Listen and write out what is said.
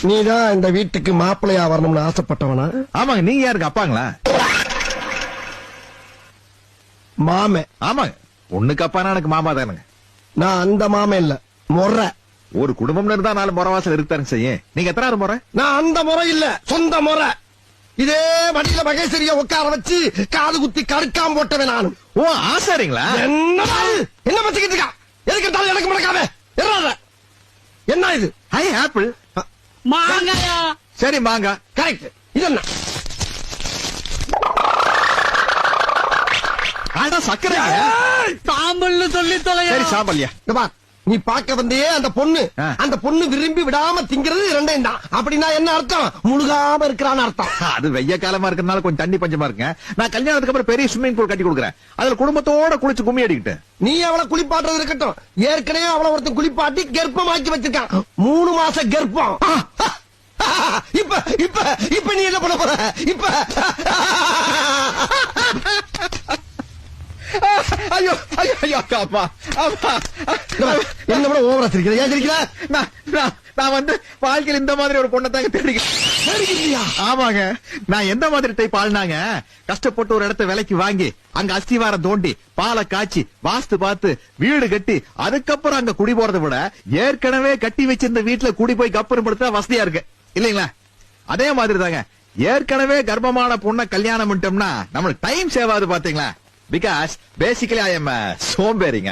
நீதான் இந்த வீட்டுக்கு மாப்பிள்ளையா வரணும்னு ஆசைப்பட்டவனா? ஆமாங்க. நீங்க யாருக்கு அப்பாங்களா? மாமே. ஆமாங்க. பொண்ணுக்கு அப்பானா எனக்கு மாமா தானுங்க. நான் அந்த மாமே இல்ல, முறை. ஒரு குடும்பம்னு இருந்தா 4 முறவாசல் இருக்காருங்க செய்யும். நீங்க எத்தனாவது முறை? நான் அந்த முறை இல்ல, சொந்த முறை. இதே வண்டியில மகேஸ்வரிய உட்கார வச்சு காது குத்தி கடுக்காம போட்டவன் நானு. ஓ ஆசாரிங்களா? என்ன பச்சுக்கிட்டு இருக்கா? எதுக்கு தலை எனக்கு முடக்காம என்ன இது? Hi apple. மாங்காயா? சரி மாங்கா. கரெக்ட். இது என்ன? அதான் சக்கரை. சாம்பல்னு சொல்லி தொலையா. சரி சாம்பல்யா. இந்த பார், நீ பாக்க வந்தே அந்த பொண்ணு, ஆ. அந்த பொண்ணு விரும்பி விடாம திங்கிறது 2 தான். அப்படின்னா என்ன அர்த்தம்? முழுகாம இருக்கிறான்னு அர்த்தம். அது வெய்ய காலமா இருக்கறனால கொஞ்சம் தண்ணி பஞ்சமா இருக்குங்க. நான் கல்யாணத்துக்கு அப்புறம் பெரிய ஸ்விம்மிங் பூல் கட்டி கொடுக்குறேன். அதுல குடும்பத்தோட குளிச்சு கும்மி அடிக்கிட்டு. நீ அவளை குளிப்பாட்டுறது இருக்கட்டும், ஏற்கனவே அவளை ஒருத்தன் குளிப்பாட்டி கர்ப்பமாக்கி வச்சிருக்கான். 3 மாச கர்ப்பம். இப்ப இப்ப இப்ப நீ என்ன பண்ண போற? இப்ப ஐயோ ஐயோ ஐயோ அப்பா அப்பா. என்ன விட ஓவரா சிரிக்கிற? ஏன் சிரிக்கிற? நான் வந்து வாழ்க்கையில் இந்த மாதிரி ஒரு பொண்ணை தாங்க சிரிக்கிறியா? ஆமாங்க. நான் எந்த மாதிரி டைப் ஆள்னாங்க, கஷ்டப்பட்டு ஒரு இடத்த விலைக்கு வாங்கி அங்க அஸ்திவாரம் தோண்டி பாலை காய்ச்சி வாஸ்து பார்த்து வீடு கட்டி அதுக்கப்புறம் அங்க குடி போறதை விட ஏற்கனவே கட்டி வச்சிருந்த வீட்டுல குடி போய் கப்பரும் படுத்தா வசதியா இருக்கு இல்லீங்களா? அதே மாதிரி தாங்க ஏற்கனவே கர்ப்பமான பொண்ணை கல்யாணம் பண்ணிட்டோம்னா நம்மளுக்கு டைம் சேவ் ஆகுது பாத்தீங்களா? Because basically I am சோம்பேறிங்க.